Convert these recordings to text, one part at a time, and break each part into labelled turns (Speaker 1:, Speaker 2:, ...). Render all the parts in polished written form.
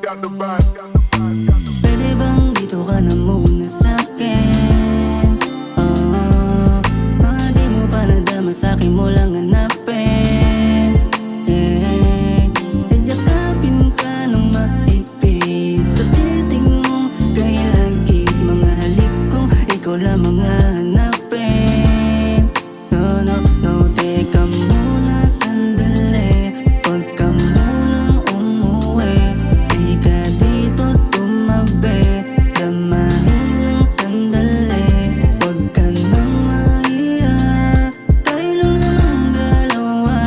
Speaker 1: Pwede bang dito ka na muna sa'kin? Mga di mo pa nadama sa'kin mo lang hanapin. Yakapin ka ng mahigpit sa titig mong kailagit. Mga halik kong ikaw lamang hanapin. No, no, no, teka muna sandali. Huwag ka munang umuwi. Di ka dito tumabi. Damahin lang sandali. Huwag ka nang mahiya. Tayo lang ang dalawa.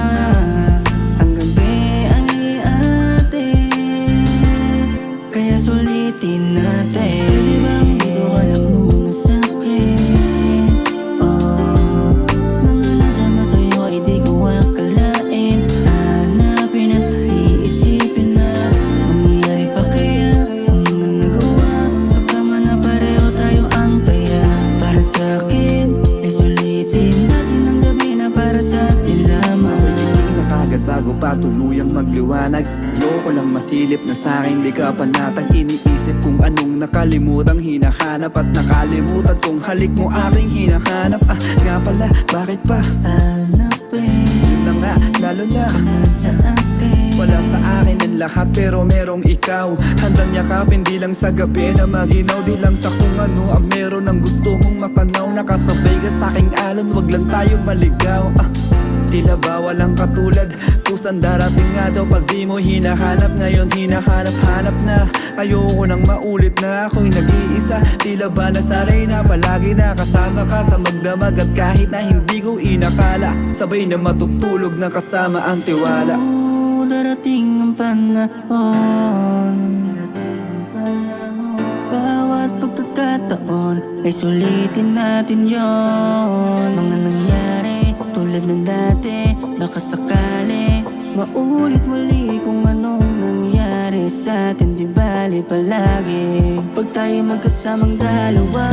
Speaker 1: Ang gabi ang iatid, kaya sulitin natin. Pwede bang dito ka lang muna sa'kin? Mga nadama sa'yo ay di ko akalain. Hanapin at iisipin na mangyayari pa kaya ang mga nagawa. Sa kama na pareho tayo ang taya. Para sa'kin ay sulitin natin ang gabi na para sa atin lamang.
Speaker 2: Gising na kagad bago pa tuluyang magliwanag. Ayoko lang masilip na sa'kin di ka panatag. Iniisip kung anong nakalimutang hinahanap. At nakalimutan kung halik mo aking hinahanap. Nga pala, bakit pa?
Speaker 1: Hanapin
Speaker 2: Yun na nga, lalo na
Speaker 1: nasa akin.
Speaker 2: wala sa akin ang lahat pero merong ikaw. Handang yakapin di lang sa gabi na maginaw. Di lang sa kung ano ang meron ang gusto mong matanaw. Nakasabay ka sa aking alon, wag lang tayo maligaw. Tila ba walang katulad, kusan darating nga daw pag di mo hinahanap. Ngayon hinahanap-hanap na, ayoko nang maulit na ako'y nag-iisa. Tila ba nasanay na palagi na kasama ka sa magdamag. At kahit na hindi ko inakala, sabay na matutulog na kasama ang tiwala.
Speaker 1: Darating ang panahon. Bawat pagkakataon ay sulitin natin yon. Mga nangyari tulad ng dati, baka sakali maulit muli kung anong nangyari sa atin. Di bali palagi pag tayo magkasamang dalawa.